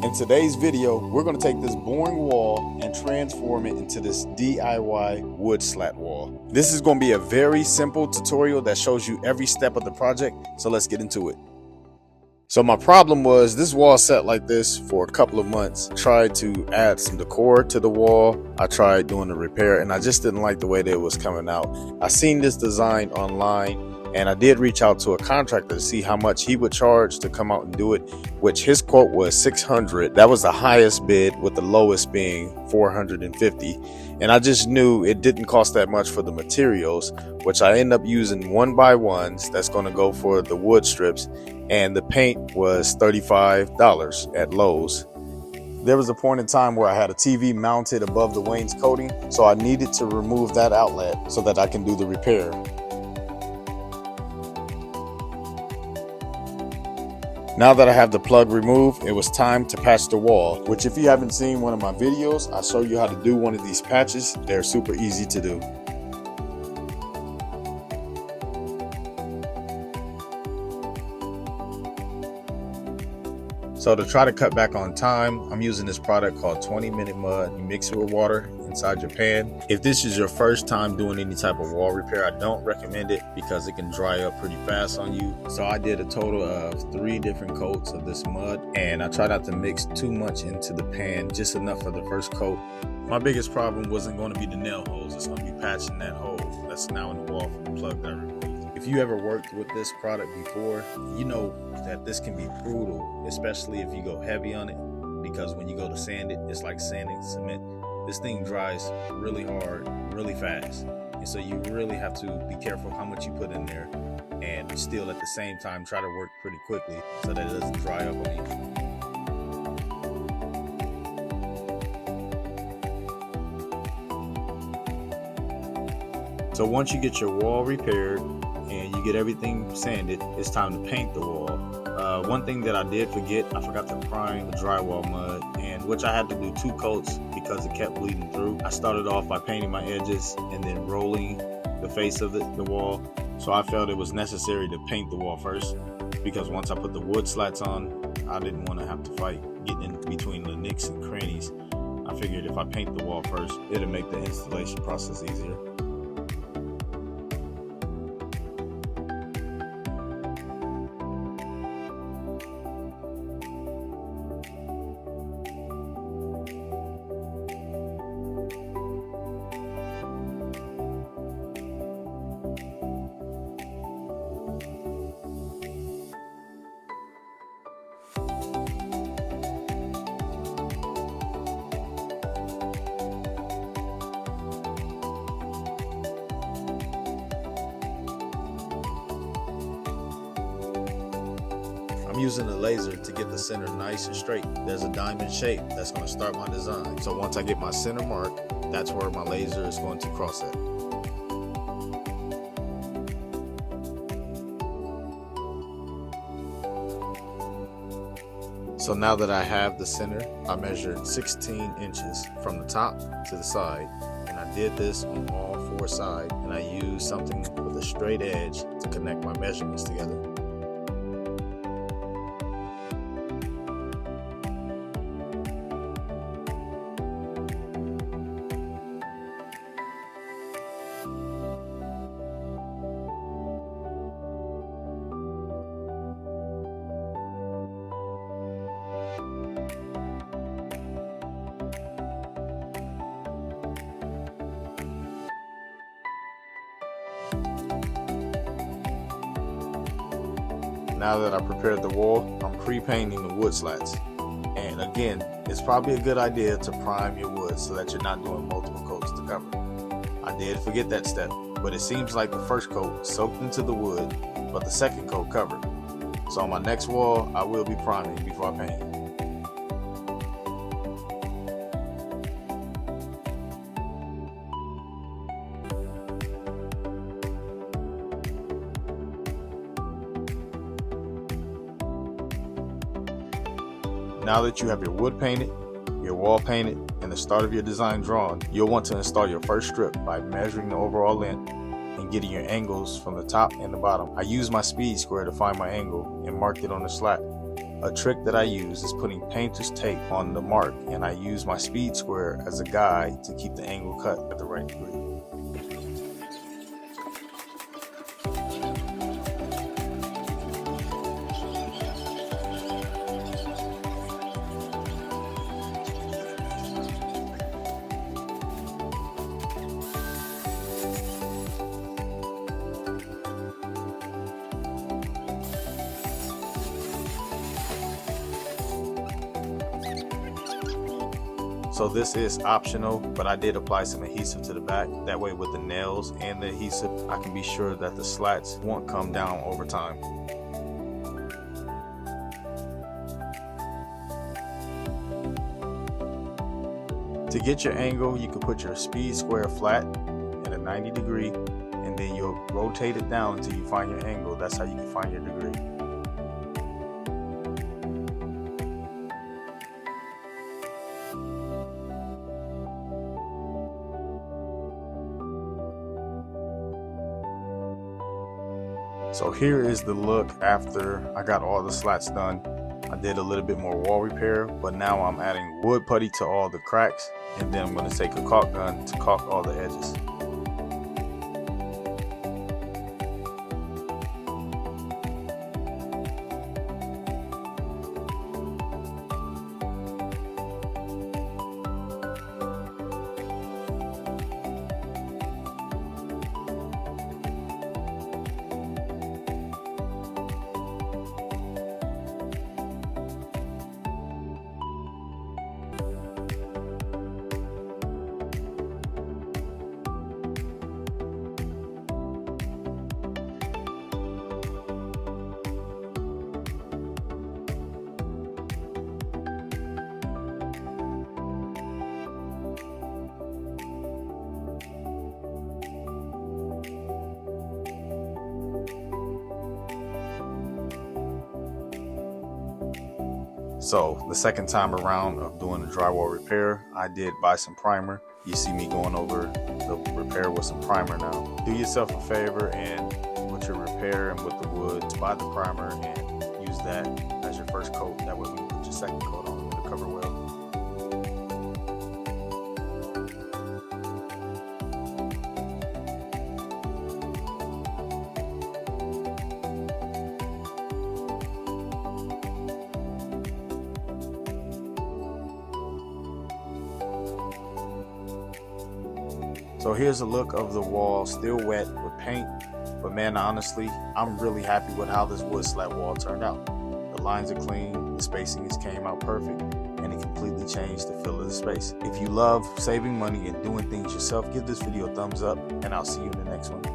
In today's video, we're going to take this boring wall and transform it into this DIY wood slat wall. This is going to be a very simple tutorial that shows you every step of the project, so let's get into it. So my problem was this wall sat like this for a couple of months. Tried to add some decor to the wall. I tried doing the repair and I just didn't like the way that it was coming out. I seen this design online and I did reach out to a contractor to see how much he would charge to come out and do it, which his quote was $600. That was the highest bid, with the lowest being $450. And I just knew it didn't cost that much for the materials, which I end up using 1x1s. That's going to go for the wood strips, and the paint was $35 at Lowe's. There was a point in time where I had a TV mounted above the wainscoting, so I needed to remove that outlet so that I can do the repair. Now that I have the plug removed, it was time to patch the wall, which if you haven't seen one of my videos, I show you how to do one of these patches. They're super easy to do. So to try to cut back on time, I'm using this product called 20-Minute Mud. You mix it with water inside your pan. If this is your first time doing any type of wall repair, I don't recommend it because it can dry up pretty fast on you. So I did a total of 3 different coats of this mud, and I tried not to mix too much into the pan, just enough for the first coat. My biggest problem wasn't going to be the nail holes. It's going to be patching that hole that's now in the wall from the plug that I removed. If you ever worked with this product before, you know that this can be brutal, especially if you go heavy on it, because when you go to sand it, it's like sanding cement. This thing dries really hard, really fast. And so you really have to be careful how much you put in there, and still at the same time try to work pretty quickly so that it doesn't dry up on you. So once you get your wall repaired and you get everything sanded, it's time to paint the wall. One thing that I did forget, I forgot to prime the drywall mud, and which I had to do 2 coats because it kept bleeding through. I started off by painting my edges and then rolling the face of the wall. So I felt it was necessary to paint the wall first, because once I put the wood slats on, I didn't want to have to fight getting in between the nicks and crannies. I figured if I paint the wall first, it'll make the installation process easier. I'm using a laser to get the center nice and straight. There's a diamond shape that's going to start my design. So once I get my center mark, that's where my laser is going to cross it. So now that I have the center, I measured 16 inches from the top to the side, and I did this on all 4 sides, and I used something with a straight edge to connect my measurements together. Now that I prepared the wall, I'm pre-painting the wood slats. And again, it's probably a good idea to prime your wood so that you're not doing multiple coats to cover. I did forget that step, but it seems like the first coat soaked into the wood, but the second coat covered. So on my next wall, I will be priming before I paint. Now that you have your wood painted, your wall painted, and the start of your design drawn, you'll want to install your first strip by measuring the overall length and getting your angles from the top and the bottom. I used my speed square to find my angle and marked it on the slat. A trick that I use is putting painter's tape on the mark, and I use my speed square as a guide to keep the angle cut at the right degree. So this is optional, but I did apply some adhesive to the back. That way with the nails and the adhesive, I can be sure that the slats won't come down over time. To get your angle, you can put your speed square flat at a 90 degree, and then you'll rotate it down until you find your angle. That's how you can find your degree. So here is the look after I got all the slats done. I did a little bit more wall repair, but now I'm adding wood putty to all the cracks, and then I'm going to take a caulk gun to caulk all the edges. So the second time around of doing the drywall repair, I did buy some primer. You see me going over the repair with some primer now. Do yourself a favor and with your repair and with the wood, buy the primer and use that as your first coat. That way when you put your second coat on, it'll cover well. So here's a look of the wall, still wet with paint, but man, honestly, I'm really happy with how this wood slat wall turned out. The lines are clean, the spacing came out perfect, and it completely changed the feel of the space. If you love saving money and doing things yourself, give this video a thumbs up, and I'll see you in the next one.